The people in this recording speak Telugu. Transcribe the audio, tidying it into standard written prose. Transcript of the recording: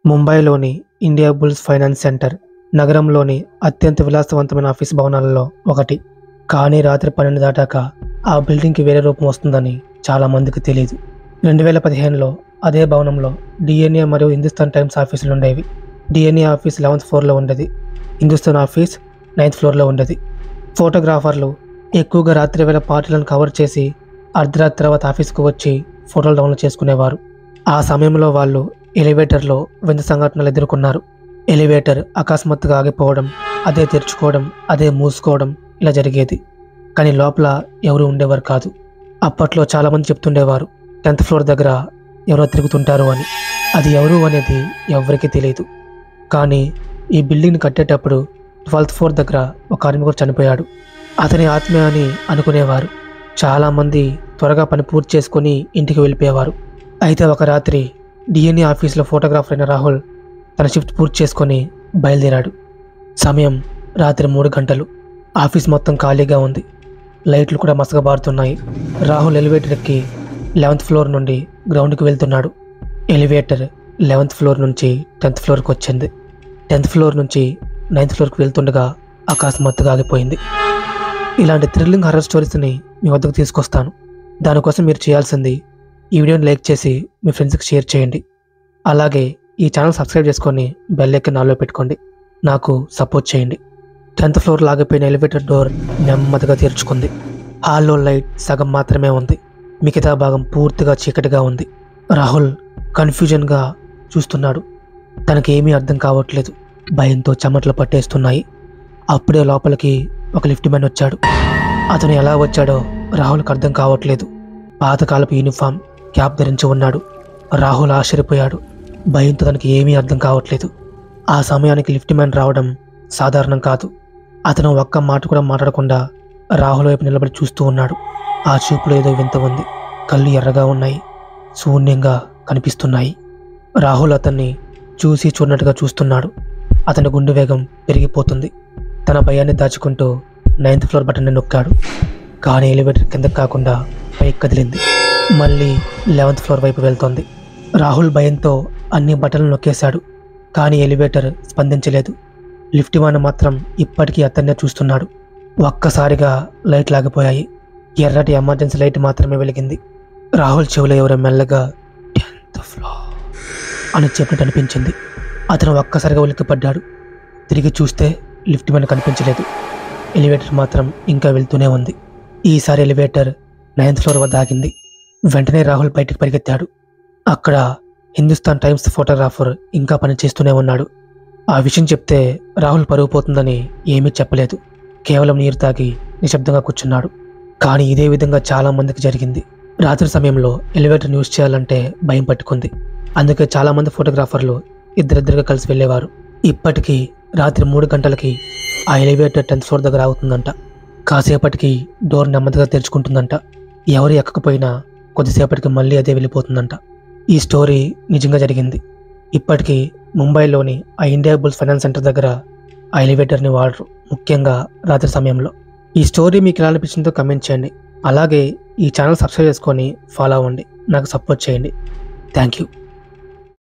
ముంబైలోని ఇండియా బుల్స్ ఫైనాన్స్ సెంటర్ నగరంలోని అత్యంత విలాసవంతమైన ఆఫీస్ భవనాలలో ఒకటి. కానీ రాత్రి 12 దాటాక ఆ బిల్డింగ్కి వేరే రూపం వస్తుందని చాలా మందికి తెలియదు. 2015లో అదే భవనంలో డిఎన్ఏ మరియు హిందుస్థాన్ టైమ్స్ ఆఫీసులు ఉండేవి. డిఎన్ఏ ఆఫీస్ 11th ఫ్లోర్లో ఉండేది. హిందుస్థాన్ ఆఫీస్ 9th ఫ్లోర్లో ఉండేది. ఫోటోగ్రాఫర్లు ఎక్కువగా రాత్రి వేళ పార్టీలను కవర్ చేసి అర్ధరాత్రి తర్వాత ఆఫీస్కు వచ్చి ఫోటోలు డౌన్లోడ్ చేసుకునేవారు. ఆ సమయంలో వాళ్ళు ఎలివేటర్లో వింత సంఘటనలు ఎదుర్కొన్నారు. ఎలివేటర్ అకస్మాత్తుగా ఆగిపోవడం, అదే తెరుచుకోవడం, అదే మూసుకోవడం ఇలా జరిగేది. కానీ లోపల ఎవరు ఉండేవారు కాదు. అప్పట్లో చాలామంది చెప్తుండేవారు 10th ఫ్లోర్ దగ్గర ఎవరో తిరుగుతుంటారు అని. అది ఎవరు అనేది ఎవరికీ తెలియదు. కానీ ఈ బిల్డింగ్ని కట్టేటప్పుడు 12th ఫ్లోర్ దగ్గర ఒక కార్మికుడు చనిపోయాడు. అతని ఆత్మ అని అనుకునేవారు. చాలామంది త్వరగా పని పూర్తి చేసుకొని ఇంటికి వెళ్ళిపోయేవారు. అయితే ఒక రాత్రి డిఎన్ఏ ఆఫీస్లో ఫోటోగ్రాఫర్ అయిన రాహుల్ తన షిఫ్ట్ పూర్తి చేసుకొని బయలుదేరాడు. సమయం రాత్రి 3 గంటలు. ఆఫీస్ మొత్తం ఖాళీగా ఉంది. లైట్లు కూడా మసకబారుతున్నాయి. రాహుల్ ఎలివేటర్ ఎక్కి 11th ఫ్లోర్ నుండి గ్రౌండ్కి వెళ్తున్నాడు. ఎలివేటర్ 11th ఫ్లోర్ నుంచి 10th ఫ్లోర్కి వచ్చింది. 10th ఫ్లోర్ నుంచి 9th ఫ్లోర్కి వెళ్తుండగా అకస్మాత్తుగా ఆగిపోయింది. ఇలాంటి థ్రిల్లింగ్ హర్రర్ స్టోరీస్ని మీ వద్దకు తీసుకొస్తాను. దానికోసం మీరు చేయాల్సింది ఈ వీడియోని లైక్ చేసి మీ ఫ్రెండ్స్కి షేర్ చేయండి. అలాగే ఈ ఛానల్ సబ్స్క్రైబ్ చేసుకొని బెల్ ఐకాన్ ఆన్లో పెట్టుకోండి. నాకు సపోర్ట్ చేయండి. 10th ఫ్లోర్ ఆగిపోయిన ఎలివేటర్ డోర్ నెమ్మదిగా తెరుచుకుంది. హాల్లో లైట్ సగం మాత్రమే ఉంది. మిగతా భాగం పూర్తిగా చీకటిగా ఉంది. రాహుల్ కన్ఫ్యూజన్గా చూస్తున్నాడు. తనకేమీ అర్థం కావట్లేదు. భయంతో చెమటలు పట్టేస్తున్నాయి. అప్పుడే లోపలికి ఒక లిఫ్ట్ మ్యాన్ వచ్చాడు. అతను ఎలా వచ్చాడో రాహుల్కి అర్థం కావట్లేదు. పాతకాలపు యూనిఫామ్, క్యాప్ ధరించి ఉన్నాడు. రాహుల్ ఆశ్చర్యపోయాడు. భయంతో తనకి ఏమీ అర్థం కావట్లేదు. ఆ సమయానికి లిఫ్ట్ మ్యాన్ రావడం సాధారణం కాదు. అతను ఒక్క మాట కూడా మాట్లాడకుండా రాహుల్ వైపు నిలబడి చూస్తూ ఉన్నాడు. ఆ చూపులో ఏదో వింత ఉంది. కళ్ళు ఎర్రగా ఉన్నాయి, శూన్యంగా కనిపిస్తున్నాయి. రాహుల్ అతన్ని చూసి చూడనట్టుగా చూస్తున్నాడు. అతని గుండె వేగం పెరిగిపోతుంది. తన భయాన్ని దాచుకుంటూ 9th ఫ్లోర్ బటన్ని నొక్కాడు. కానీ ఎలివేటర్ కిందకు కాకుండా పైకి కదిలింది. మళ్ళీ 11th ఫ్లోర్ వైపు వెళ్తోంది. రాహుల్ భయంతో అన్ని బటన్లు నొక్కేశాడు. కానీ ఎలివేటర్ స్పందించలేదు. లిఫ్ట్ మ్యాన్ మాత్రం ఇప్పటికీ అతన్నే చూస్తున్నాడు. ఒక్కసారిగా లైట్లు ఆగిపోయాయి. ఎర్రటి ఎమర్జెన్సీ లైట్ మాత్రమే వెలిగింది. రాహుల్ చెవిలో ఎవరో మెల్లగా 10th ఫ్లోర్ అని చెప్పినట్టు అనిపించింది. అతను ఒక్కసారిగా ఉలిక్కిపడ్డాడు. తిరిగి చూస్తే లిఫ్ట్ మ్యాన్ కనిపించలేదు. ఎలివేటర్ మాత్రం ఇంకా వెళ్తూనే ఉంది. ఈసారి ఎలివేటర్ 9th ఫ్లోర్ వద్ద ఆగింది. వెంటనే రాహుల్ బయటికి పరిగెత్తాడు. అక్కడ హిందుస్థాన్ టైమ్స్ ఫోటోగ్రాఫర్ ఇంకా పనిచేస్తూనే ఉన్నాడు. ఆ విషయం చెప్తే రాహుల్ పరుగు పోతుందని ఏమీ చెప్పలేదు. కేవలం నీరు తాగి నిశ్శబ్దంగా కూర్చున్నాడు. కానీ ఇదే విధంగా చాలా మందికి జరిగింది. రాత్రి సమయంలో ఎలివేటర్ యూజ్ చేయాలంటే భయం పట్టుకుంది. అందుకే చాలామంది ఫోటోగ్రాఫర్లు ఇద్దరిద్దరుగా కలిసి వెళ్ళేవారు. ఇప్పటికీ రాత్రి 3 గంటలకి ఆ ఎలివేటర్ 10th ఫ్లోర్ దగ్గర ఆగుతుందంట. కాసేపటికి డోర్ నెమ్మదిగా తెరుచుకుంటుందంట. ఎవరు ఎక్కకపోయినా కొద్దిసేపటికి మళ్ళీ అదే వెళ్ళిపోతుందంట. ఈ స్టోరీ నిజంగా జరిగింది. ఇప్పటికీ ముంబైలోని ఆ ఇండియా బుల్స్ ఫైనాన్స్ సెంటర్ దగ్గర ఆ ఎలివేటర్ని వాడరు, ముఖ్యంగా రాత్రి సమయంలో. ఈ స్టోరీ మీకు ఎలా అనిపించిందో కమెంట్ చేయండి. అలాగే ఈ ఛానల్ సబ్స్క్రైబ్ చేసుకొని ఫాలో అవ్వండి. నాకు సపోర్ట్ చేయండి. Thank you.